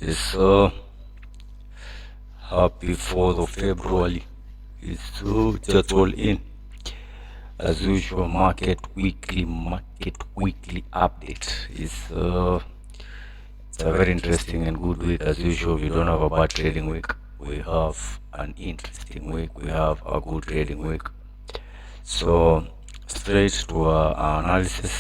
Yes, happy 4th of February. Yes, so that's all in. As usual, market weekly update. It's a very interesting and good week. As usual, we don't have a bad trading week. We have an interesting week. We have a good trading week. So straight to our analysis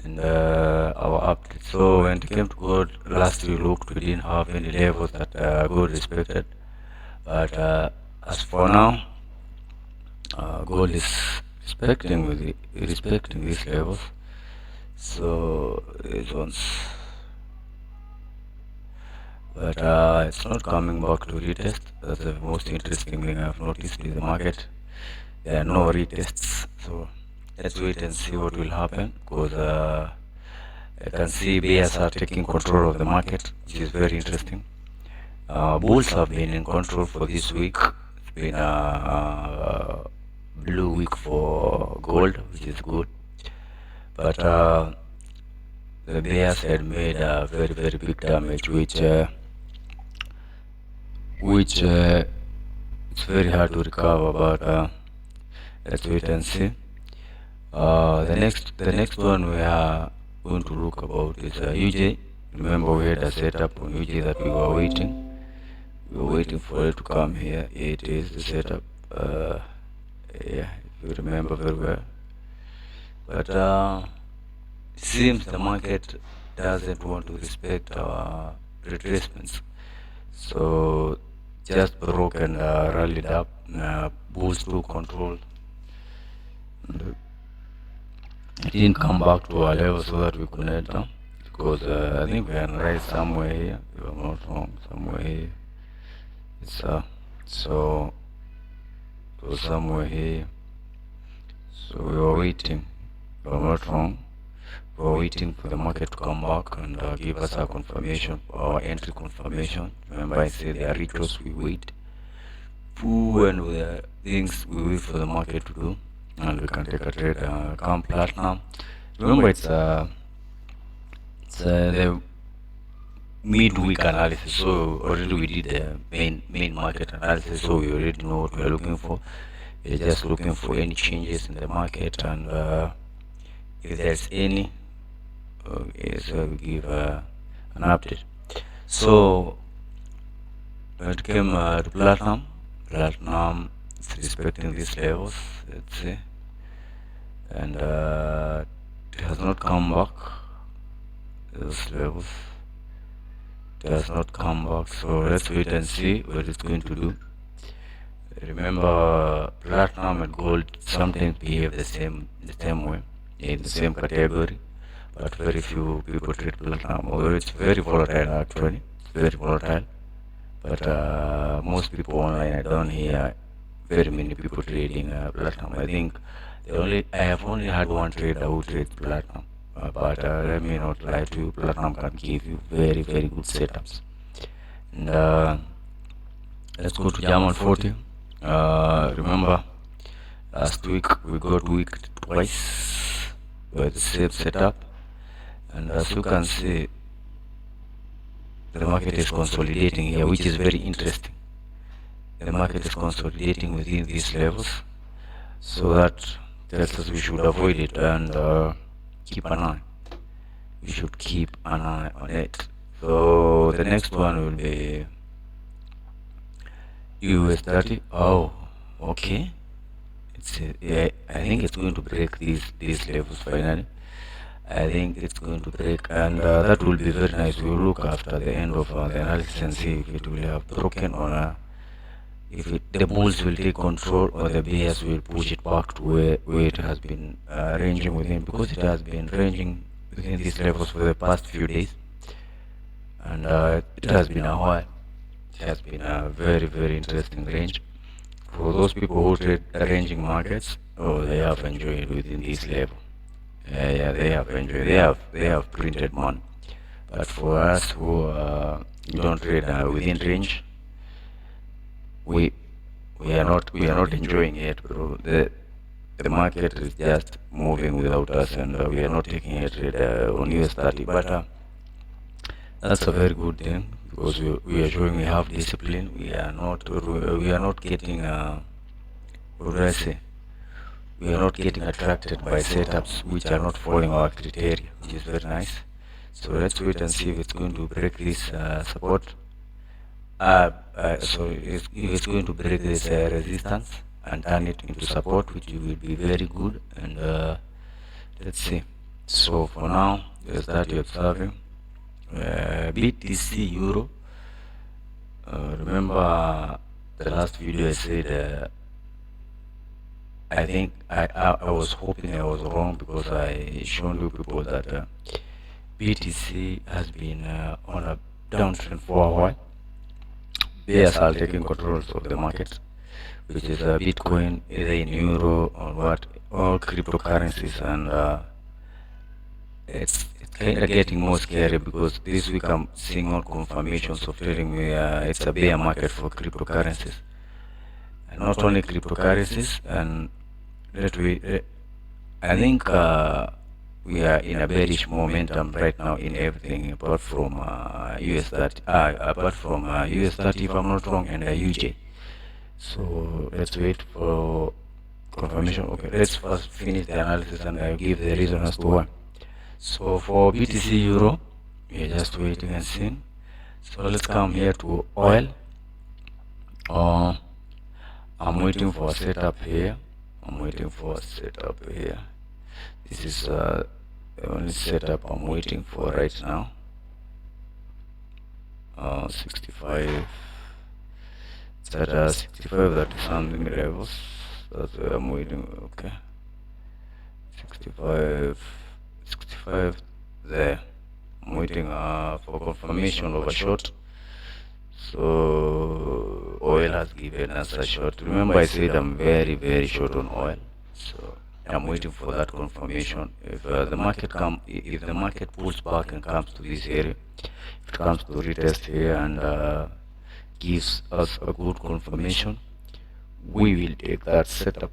and our update. So when it came to gold, last we looked, we didn't have any levels that gold respected. But as for now, gold is respecting these levels. So it wants, but it's not coming back to retest. That's the most interesting thing I've noticed in the market. There are no retests. So let's wait and see what will happen, because I can see bears are taking control of the market, which is very interesting. Bulls have been in control for this week. It's been a blue week for gold, which is good. But the bears had made a very, very big damage, which it's very hard to recover. But let's wait and see. The next one we are going to look about is UJ. Remember, we had a setup on UJ that we were waiting. We were waiting for it to come here. It is the setup. Yeah, if you remember very well. But it seems the market doesn't want to respect our retracements. So just broke and rallied up. Bulls took control. And it didn't come back to our level so that we could head down. Because I think we are right somewhere here, if I'm not wrong, somewhere here. It's so it was somewhere here. So we were waiting, if I'm not wrong. We were waiting for the market to come back and give us our confirmation, our entry confirmation. Remember, I said there are retros we wait. And with the things we wait for the market to do, and we can take a trade. Come platinum. Remember, it's the midweek analysis. So already we did the main market analysis. So we already know what we are looking for. We're just looking for any changes in the market, and if there's any, so we give an update. So when it came to platinum is respecting these levels, let's see, and it has not come back. Those levels, it has not come back. So let's wait and see what it's going to do. Remember, platinum and gold sometimes behave the same way, in the same category, but very few people trade platinum. Although it's very volatile, actually, it's very volatile. But most people online, I don't hear very many people trading platinum. I think I have only had one trader who trades platinum. But let me not lie to you, platinum can give you very, very good setups. And let's go to German 40. Remember, last week we got wicked twice by the same setup, and as you can see, the market is consolidating here, which is very interesting. The market is consolidating within these levels, so that tells us we should avoid it and keep an eye. We should keep an eye on it. So the next one will be US30. Oh, okay. Yeah, I think it's going to break these levels finally. I think it's going to break, and that will be very nice. We'll look after the end of the analysis and see if it will have broken or if the bulls will take control or the bears will push it back to where it has been ranging within, because it has been ranging within these levels for the past few days, and it has been a while. It has been a very, very interesting range. For those people who trade ranging markets, they have enjoyed within this level. Yeah, they have enjoyed. They have printed money. But for us who don't trade within range, we are not enjoying it, bro. The market is just moving without us, and we are not taking a trade on US30. But That's a very good thing, because we are showing we have discipline. We are not getting what do I say? We are not getting attracted by setups which are not following our criteria, which is very nice. So let's wait and see if it's going to break this support. So it's going to break this resistance and turn it into support, which will be very good. And let's see. So for now, there's that you're observing. BTC Euro. Remember the last video I said I think I was hoping I was wrong, because I shown you people that BTC has been on a downtrend for a while. Bears are taking control of the market, which is Bitcoin, either in euro or what, all cryptocurrencies, and it's kind of getting more scary, because this week I'm seeing all confirmations of telling me it's a bear market for cryptocurrencies, and not only cryptocurrencies. And I think we are in a bearish momentum right now in everything apart from US30, US30 if I'm not wrong, and UJ. So let's wait for confirmation. Okay, let's first finish the analysis and I'll give the reason as to why. So for BTC Euro, we're just waiting and seeing. So let's come here to oil. I'm waiting for a setup here. This is the only setup I'm waiting for right now. 65. It's at 65, that is something levels. That's where I'm waiting. Okay. 65 there. I'm waiting for confirmation of a short. So oil has given us a short. Remember I said I'm very, very short on oil. So I'm waiting for that confirmation. If the market pulls back and comes to this area, if it comes to retest here and gives us a good confirmation, we will take that setup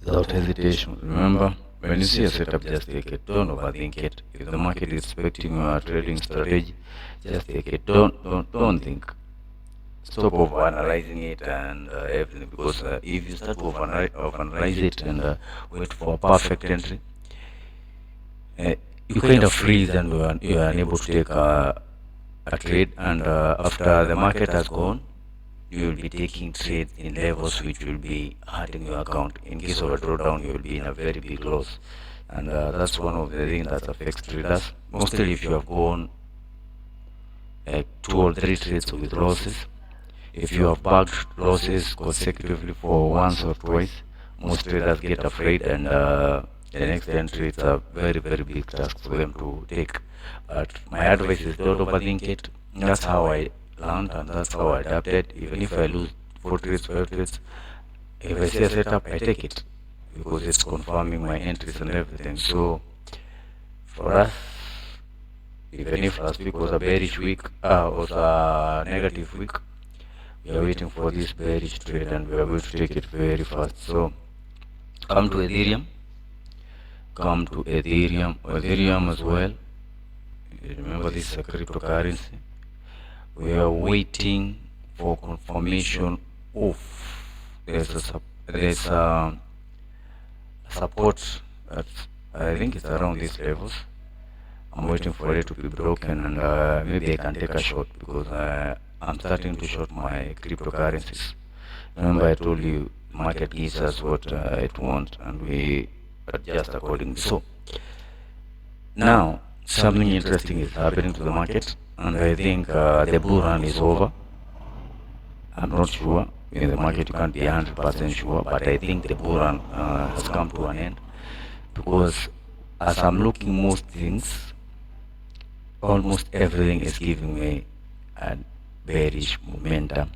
without hesitation. Remember, when you see a setup, just take it. Don't overthink it. If the market is expecting a trading strategy, just take it. Don't think. Stop overanalyzing it and everything, because if you start to overanalyze it and wait for a perfect entry, you kind of freeze and you are unable to take a trade. And after the market has gone, you will be taking trades in levels which will be hurting your account. In case of a drawdown, you will be in a very big loss, and that's one of the things that affects traders. Mostly if you have gone 2 or 3 trades with losses, if you have bagged losses consecutively for once or twice, most traders get afraid, and the next entry, it's a very, very big task for them to take. But my advice is don't overthink it. That's how I learned, and that's how I adapted. Even if I lose 4 trades, 5 trades, if I see a setup, I take it, because it's confirming my entries and everything. So for us, even if last week was a bearish week, was a negative week, we are waiting for this bearish trade and we are going to take it very fast. So come to Ethereum as well. Remember, this is a cryptocurrency. We are waiting for confirmation of there's a support that I think it's around these levels. I'm waiting for it to be broken, and maybe I can take a short, because I'm starting to short my cryptocurrencies. Remember I told you market gives us what it wants and we adjust accordingly. So now something interesting is happening to the market, and I think the bull run is over. I'm not sure. In the market you can't be 100% sure, but I think the bull run has come to an end, because as I'm looking most things, almost everything is giving me a bearish momentum,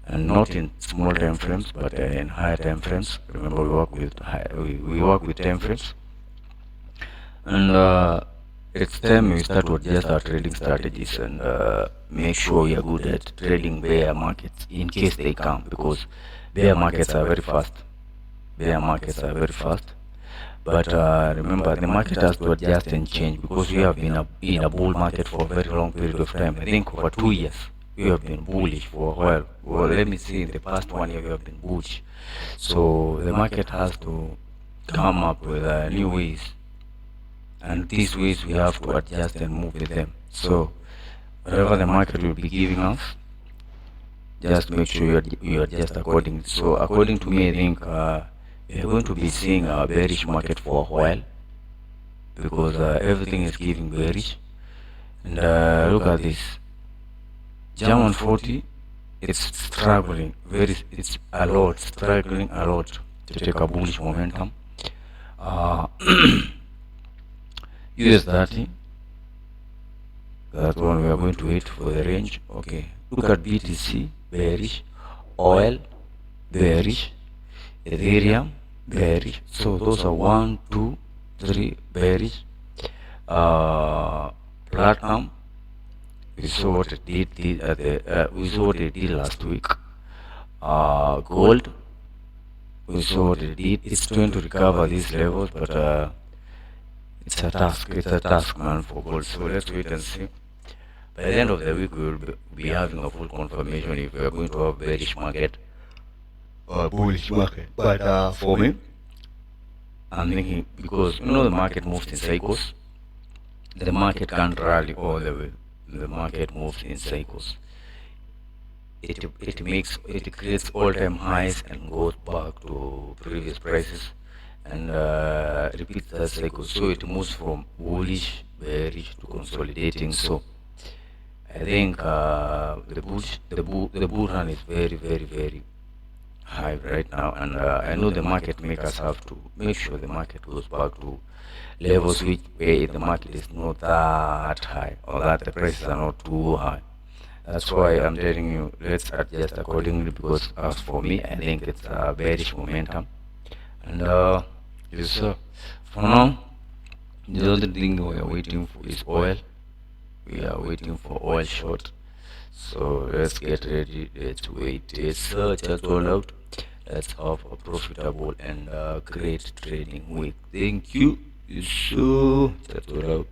and not in small time frames, but in higher time frames. Remember, we work with time frames, and it's time we start to adjust our trading strategies and make sure we are good at trading bear markets in case they come, because bear markets are very fast. But remember, the market has to adjust and change because we have been in a bull market for a very long period of time. I think over 2 years we have been bullish for a while. Well, let me see, in the past 1 year we have been bullish. So the market has to come up with new ways, and these ways we have to adjust and move with them. So whatever the market will be giving us, just make sure you adjust accordingly. So according to me, I think we are going to be seeing a bearish market for a while because everything is giving bearish. And look at this, German 40, it's struggling it's a lot, struggling a lot to take a bullish momentum. US 30, that one we are going to wait for the range. Okay, look at BTC, bearish, oil, bearish, Ethereum, bearish. So those are 1, 2, 3 bearish. Platinum, we saw what it did we saw what it did last week. Gold, we saw what it did. It's trying to recover these levels, but it's a task, man, for gold. So let's wait and see. By the end of the week, we will be having a full confirmation if we are going to have bearish market or bullish market. But for me, I'm thinking, because the market moves in cycles. The market can't rally all the way. The market moves in cycles. It creates all-time highs and goes back to previous prices and repeats that cycle. So it moves from bullish, bearish to consolidating. So I think the bull run is very, very, very high right now, and I know the market makers have to make sure the market goes back to levels where the market is not that high, or that the prices are not too high. That's why I'm telling you, let's adjust accordingly, because as for me, I think it's a bearish momentum. And yes, sir. For now, the other thing we are waiting for is oil. We are waiting for oil short. So let's get ready. Let's wait. Yes, sir. Just all out. Let's have a profitable and great trading week. Thank you. Yes, sir. Just all out.